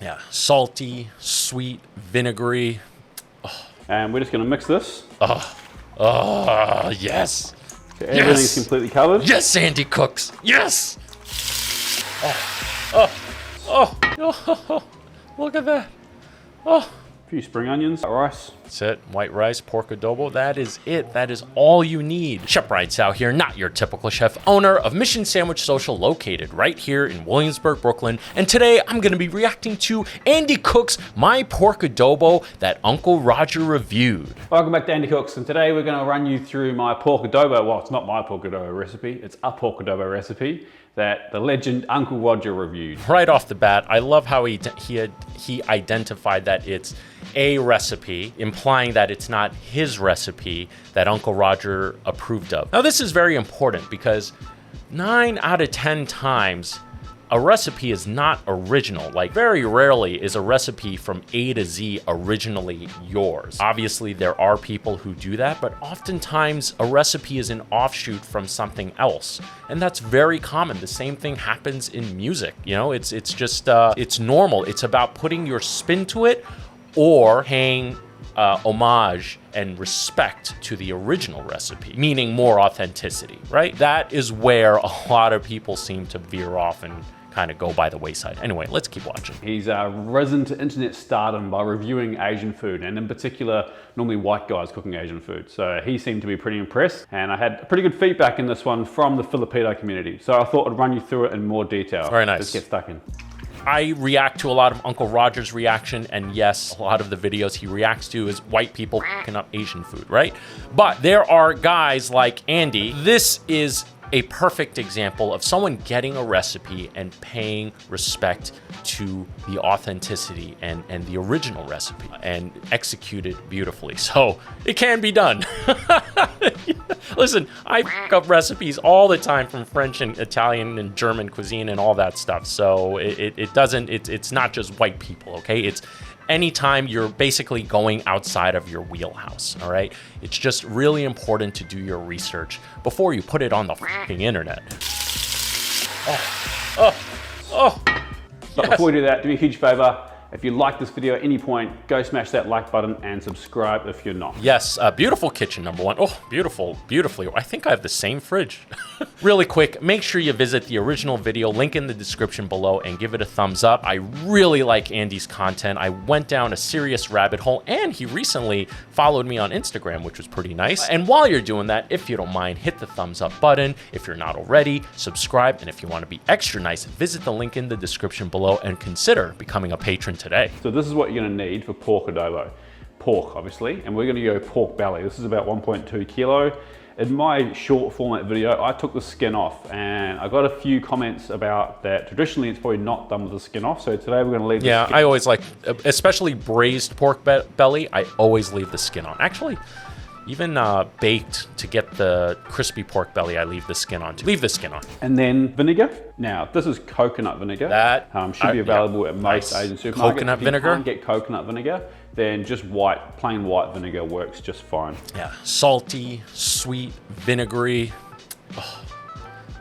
Yeah, salty, sweet, vinegary. And we're just going to mix this. Oh, yes. So everything's completely covered. Yes, Andy cooks. Yes. Oh, look at that. Oh. A few spring onions, rice. That's it. White rice, pork adobo. That is it. That is all you need. Chef Brian Tsao here, not your typical chef, owner of Mission Sandwich Social, located right here in Williamsburg, Brooklyn. And today I'm going to be reacting to Andy Cook's My Pork Adobo that Uncle Roger reviewed. Welcome back to Andy Cooks, and today we're going to run you through my pork adobo. Well, it's not my pork adobo recipe, it's a pork adobo recipe that the legend Uncle Roger reviewed. Right off the bat, I love how he identified that it's a recipe, implying that it's not his recipe that Uncle Roger approved of. Now, this is very important because 9 out of 10 times a recipe is not original. Like, very rarely is a recipe from A to Z originally yours. Obviously, there are people who do that, but oftentimes a recipe is an offshoot from something else. And that's very common. The same thing happens in music. You know, it's just, it's normal. It's about putting your spin to it or paying homage and respect to the original recipe, meaning more authenticity, right? That is where a lot of people seem to veer off and kind of go by the wayside. Anyway, let's keep watching. He's risen to internet stardom by reviewing Asian food, and in particular, normally white guys cooking Asian food. So he seemed to be pretty impressed, and I had pretty good feedback in this one from the Filipino community. So I thought I'd run you through it in more detail. Very nice. Let's get stuck in. I react to a lot of Uncle Roger's reaction, and yes, a lot of the videos he reacts to is white people cooking up Asian food, right? But there are guys like Andy. This is a perfect example of someone getting a recipe and paying respect to the authenticity and the original recipe and executed beautifully. So it can be done. Listen, I f up recipes all the time from French and Italian and German cuisine and all that stuff. So it's not just white people, okay? It's anytime you're basically going outside of your wheelhouse, all right? It's just really important to do your research before you put it on the f***ing internet. But before we do that, do me a huge favor. If you like this video at any point, go smash that like button and subscribe if you're not. Yes, beautiful kitchen, number one. Oh, beautiful, beautifully. I think I have the same fridge. Really quick, make sure you visit the original video, link in the description below, and give it a thumbs up. I really like Andy's content. I went down a serious rabbit hole, and he recently followed me on Instagram, which was pretty nice. And while you're doing that, if you don't mind, hit the thumbs up button. If you're not already, subscribe. And if you want to be extra nice, visit the link in the description below and consider becoming a patron today. So this is what you're going to need for pork adobo. Pork, obviously, and we're going to go pork belly. This is about 1.2 kilo. In my short format video, I took the skin off, and I got a few comments about that. Traditionally, it's probably not done with the skin off, so today we're going to leave the skin. I always like, especially braised pork belly, I always leave the skin on. Actually, even baked to get the crispy pork belly, I leave the skin on too. Leave the skin on. And then vinegar. Now, this is coconut vinegar. That should be available at most Asian supermarkets. Coconut vinegar? If you can't get coconut vinegar, then just plain white vinegar works just fine. Yeah, salty, sweet, vinegary. Oh,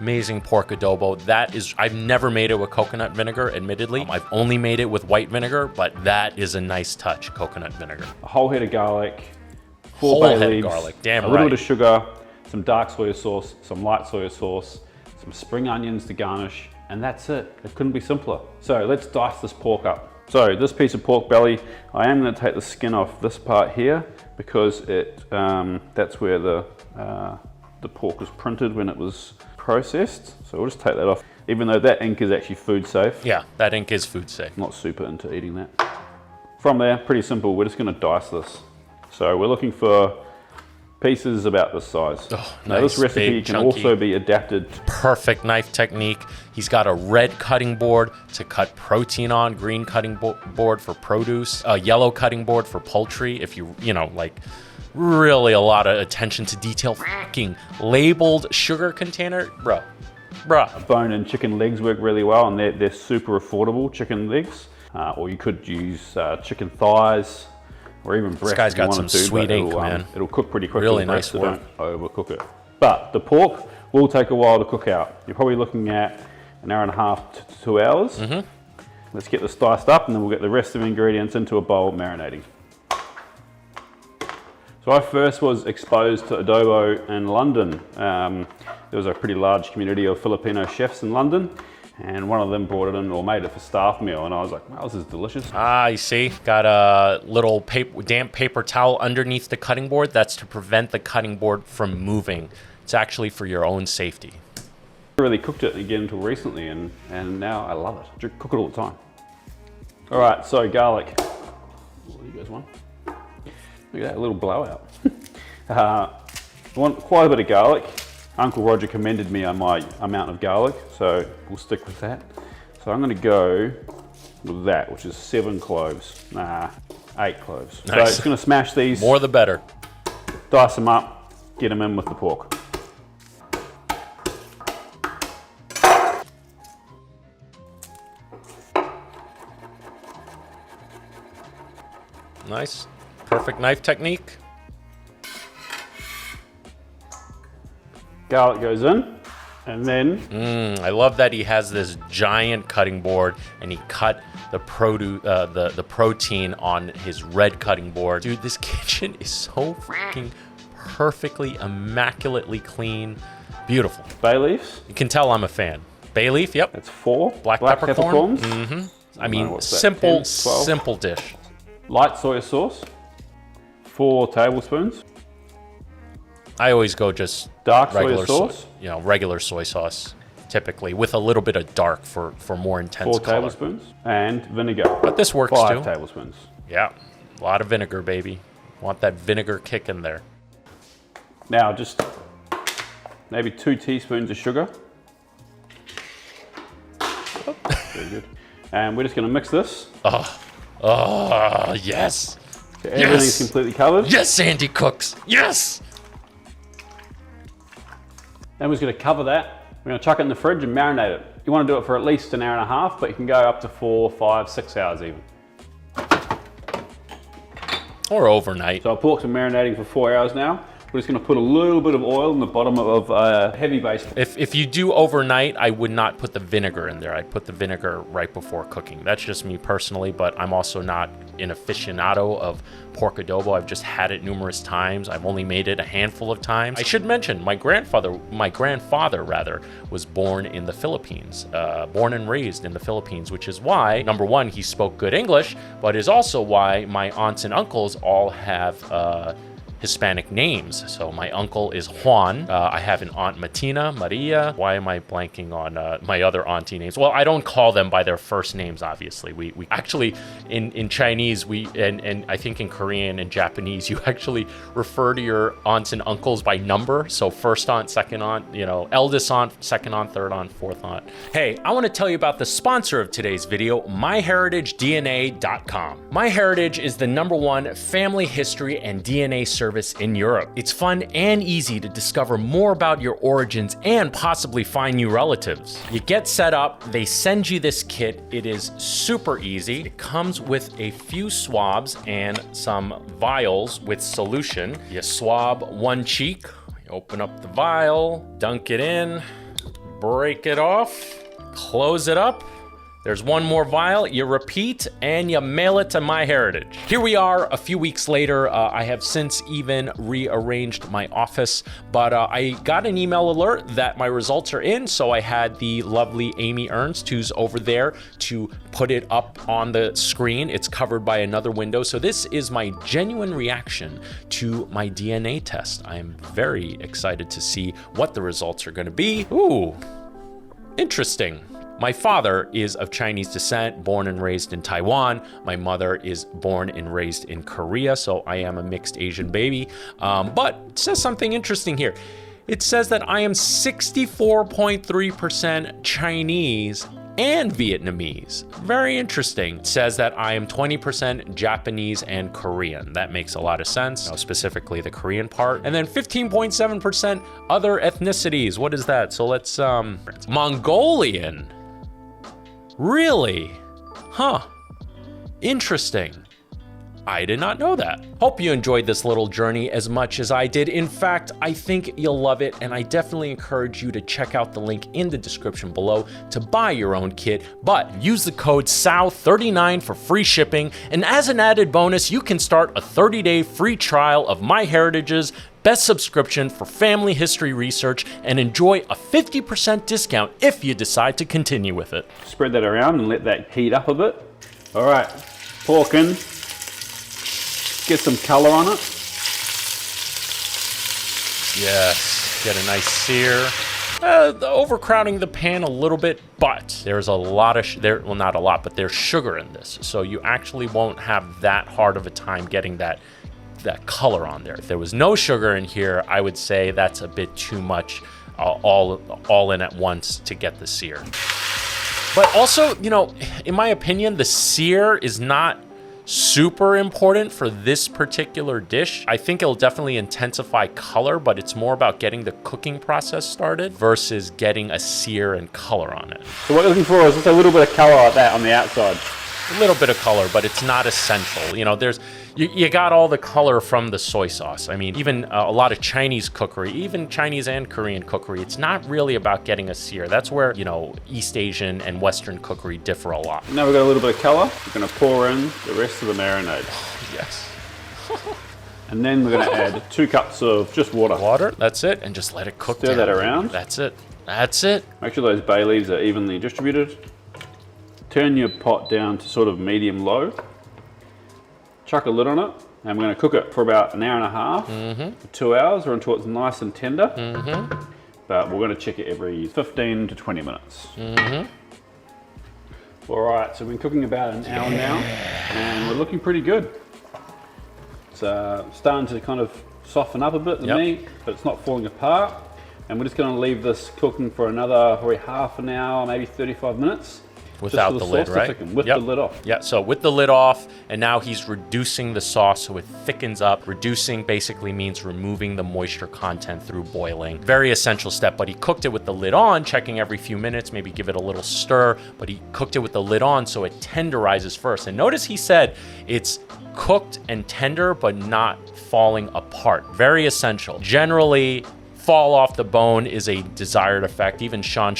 amazing pork adobo. That is, I've never made it with coconut vinegar, admittedly. I've only made it with white vinegar, but that is a nice touch, coconut vinegar. A whole head of garlic. 4 bay leaves, a little bit of sugar, some dark soy sauce, some light soy sauce, some spring onions to garnish, and that's it. It couldn't be simpler. So let's dice this pork up. So this piece of pork belly, I am going to take the skin off this part here because that's where the pork was printed when it was processed. So we'll just take that off, even though that ink is actually food safe. Yeah, that ink is food safe. Not super into eating that. From there, pretty simple. We're just going to dice this. So we're looking for pieces about this size. Oh, now nice, this recipe big, can chunky. also be adapted. Perfect knife technique. He's got a red cutting board to cut protein on, green cutting board for produce, a yellow cutting board for poultry. If you know, like really a lot of attention to detail. Fucking labeled sugar container, bruh. Bone and chicken legs work really well, and they're super affordable chicken legs. Or you could use chicken thighs. Or even breast. This guy's got some sweet ink, man. It'll cook pretty quickly. Really nice work. Don't overcook it. But the pork will take a while to cook out. You're probably looking at an hour and a half to 2 hours. let's get this diced up and then we'll get the rest of the ingredients into a bowl marinating. So I first was exposed to adobo in London. There was a pretty large community of Filipino chefs in London, and one of them brought it in or made it for staff meal, and I was like, wow, this is delicious. Ah, you see, got a little damp paper towel underneath the cutting board. That's to prevent the cutting board from moving. It's actually for your own safety. I really cooked it again until recently, and now I love it. I cook it all the time. All right, so garlic. What do you guys want? Look at that, a little blowout. I want quite a bit of garlic. Uncle Roger commended me on my amount of garlic, so we'll stick with that. So I'm gonna go with that, which is 7 cloves. Nah, 8 cloves. Nice. So it's gonna smash these. More the better. Dice them up, get them in with the pork. Nice. Perfect knife technique. Garlic goes in, and then... I love that he has this giant cutting board, and he cut the protein on his red cutting board. Dude, this kitchen is so freaking perfectly, immaculately clean. Beautiful. Bay leaves. You can tell I'm a fan. Bay leaf, yep. That's 4. Black peppercorns. I mean, simple, 10, simple dish. Light soy sauce, 4 tablespoons. I always go just dark soy sauce. Regular soy sauce, typically, with a little bit of dark for more intense 4 color. tablespoons. And vinegar. But this works 5 too. 5 tablespoons. Yeah, a lot of vinegar, baby. Want that vinegar kick in there. Now just maybe 2 teaspoons of sugar. Very good. And we're just gonna mix this. Oh, yes. So everything's completely covered. Yes, Sandy Cooks. Yes. Then we're just going to cover that. We're going to chuck it in the fridge and marinate it. You want to do it for at least an hour and a half, but you can go up to 4, 5, 6 hours even. Or overnight. So our pork's been marinating for 4 hours now. We're just going to put a little bit of oil in the bottom of a heavy base. If you do overnight, I would not put the vinegar in there. I'd put the vinegar right before cooking. That's just me personally, but I'm also not an aficionado of pork adobo. I've just had it numerous times. I've only made it a handful of times. I should mention my grandfather was born in the Philippines, born and raised in the Philippines, which is why, number one, he spoke good English, but is also why my aunts and uncles all have Hispanic names. So my uncle is Juan. I have an aunt Martina, Maria. Why am I blanking on my other auntie names? Well, I don't call them by their first names, obviously. We actually, in Chinese, and I think in Korean and Japanese, you actually refer to your aunts and uncles by number. So first aunt, second aunt, eldest aunt, second aunt, third aunt, fourth aunt. Hey, I want to tell you about the sponsor of today's video, MyHeritageDNA.com. MyHeritage is the #1 family history and DNA service in Europe. It's fun and easy to discover more about your origins and possibly find new relatives. You get set up, they send you this kit. It is super easy. It comes with a few swabs and some vials with solution. You swab one cheek, you open up the vial, dunk it in, break it off, close it up. There's one more vial, you repeat, and you mail it to MyHeritage. Here we are a few weeks later. I have since even rearranged my office, but I got an email alert that my results are in, so I had the lovely Amy Ernst, who's over there, to put it up on the screen. It's covered by another window, so this is my genuine reaction to my DNA test. I am very excited to see what the results are gonna be. Ooh, interesting. My father is of Chinese descent, born and raised in Taiwan. My mother is born and raised in Korea, so I am a mixed Asian baby. But it says something interesting here. It says that I am 64.3% Chinese and Vietnamese. Very interesting. It says that I am 20% Japanese and Korean. That makes a lot of sense, specifically the Korean part. And then 15.7% other ethnicities. What is that? So let's, Mongolian. Really? Huh. Interesting. I did not know that. Hope you enjoyed this little journey as much as I did. In fact, I think you'll love it, and I definitely encourage you to check out the link in the description below to buy your own kit, but use the code SAO39 for free shipping, and as an added bonus, you can start a 30-day free trial of MyHeritage's best subscription for family history research and enjoy a 50% discount if you decide to continue with it. Spread that around and let that heat up a bit. All right, pork in. Get some color on it. Yes, get a nice sear. Overcrowding the pan a little bit, but there's a lot of, well, not a lot, but there's sugar in this. So you actually won't have that hard of a time getting that color on there. If there was no sugar in here, I would say that's a bit too much all in at once to get the sear. But also, you know, in my opinion, the sear is not super important for this particular dish. I think it'll definitely intensify color, but it's more about getting the cooking process started versus getting a sear and color on it. So what you're looking for is just a little bit of color like that on the outside. A little bit of color, but it's not essential. You know, you got all the color from the soy sauce. I mean, even a lot of Chinese cookery, even Chinese and Korean cookery, it's not really about getting a sear. That's where, you know, East Asian and Western cookery differ a lot. Now we've got a little bit of color. We're gonna pour in the rest of the marinade. Yes. And then we're gonna add 2 cups of just water. Water, that's it, and just let it cook down. Stir that around. That's it. That's it. Make sure those bay leaves are evenly distributed. Turn your pot down to sort of medium-low. Chuck a lid on it, and we're going to cook it for about an hour and a half, for 2 hours, or until it's nice and tender. But we're going to check it every 15 to 20 minutes. All right, so we've been cooking about an hour now, and we're looking pretty good. It's starting to kind of soften up a bit, the meat, but it's not falling apart. And we're just going to leave this cooking for another probably half an hour, maybe 35 minutes. Without the lid, right? With the lid off. Yeah, so with the lid off, and now he's reducing the sauce so it thickens up. Reducing basically means removing the moisture content through boiling. Very essential step, but he cooked it with the lid on, checking every few minutes, maybe give it a little stir, but he cooked it with the lid on so it tenderizes first. And notice he said it's cooked and tender, but not falling apart. Very essential. Generally, fall off the bone is a desired effect. Even Chef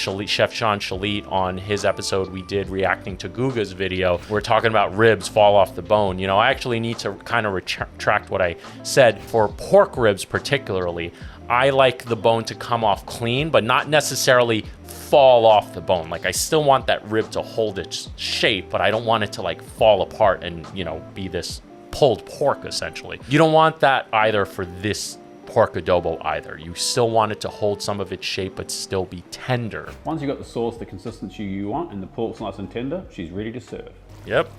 Sean Shalit on his episode we did reacting to Guga's video, we're talking about ribs fall off the bone. You know, I actually need to kind of retract what I said. For pork ribs particularly, I like the bone to come off clean, but not necessarily fall off the bone. Like, I still want that rib to hold its shape, but I don't want it to like fall apart and, you know, be this pulled pork essentially. You don't want that either for this pork adobo either. You still want it to hold some of its shape but still be tender. Once you've got the sauce the consistency you want and the pork's nice and tender, she's ready to serve. Yep.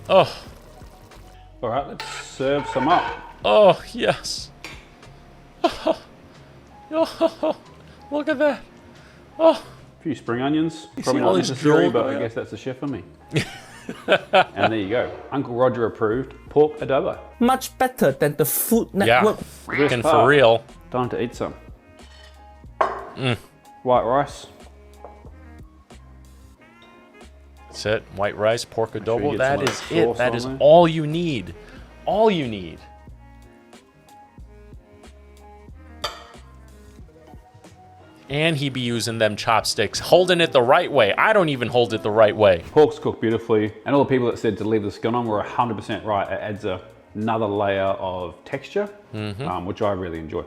Oh. All right, let's serve some up. Oh, yes. Oh. Oh. Look at that. Oh. A few spring onions. You probably not necessary, but I guess that's a chef for me. And there you go. Uncle Roger approved pork adobo. Much better than the Food Network. Yeah, freaking for real. Time to eat some. White rice. That's it. White rice, pork adobo. That is it. That is there. all you need. All you need. And he be using them chopsticks, holding it the right way. I don't even hold it the right way. Pork's cooked beautifully. And all the people that said to leave the skin on were 100% right. It adds another layer of texture, which I really enjoy.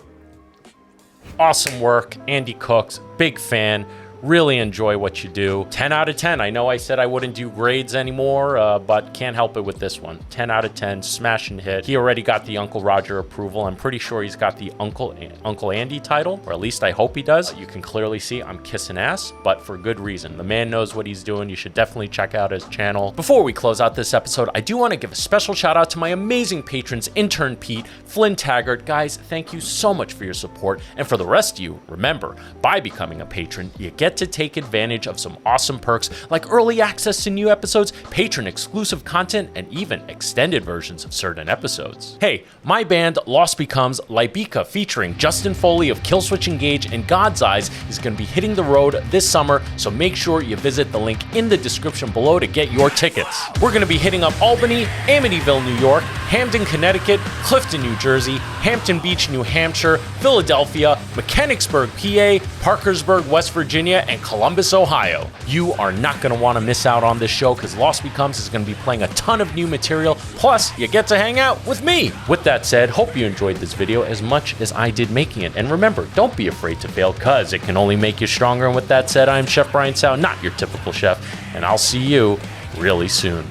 Awesome work. Andy cooks. Big fan. Really enjoy what you do. 10 out of 10. I know I said I wouldn't do grades anymore, but can't help it with this one. 10 out of 10, smash and hit. He already got the Uncle Roger approval. I'm pretty sure he's got the Uncle Andy title, or at least I hope he does. You can clearly see I'm kissing ass, but for good reason. The man knows what he's doing. You should definitely check out his channel. Before we close out this episode, I do want to give a special shout out to my amazing patrons, Intern Pete, Flynn Taggart. Guys, thank you so much for your support. And for the rest of you, remember, by becoming a patron, you get get to take advantage of some awesome perks like early access to new episodes, patron exclusive content, and even extended versions of certain episodes. Hey, my band Lost Becomes Libica featuring Justin Foley of Killswitch Engage and God's Eyes is going to be hitting the road this summer, so make sure you visit the link in the description below to get your tickets. We're going to be hitting up Albany, Amityville, New York, Hamden, Connecticut, Clifton, New Jersey, Hampton Beach, New Hampshire, Philadelphia, Mechanicsburg, PA, Parkersburg, West Virginia, and Columbus, Ohio. You are not going to want to miss out on this show because Lost Becomes is going to be playing a ton of new material, plus you get to hang out with me. With that said, hope you enjoyed this video as much as I did making it, and remember, don't be afraid to fail because it can only make you stronger. And with that said, I'm Chef Brian Tsao, not your typical chef, and I'll see you really soon.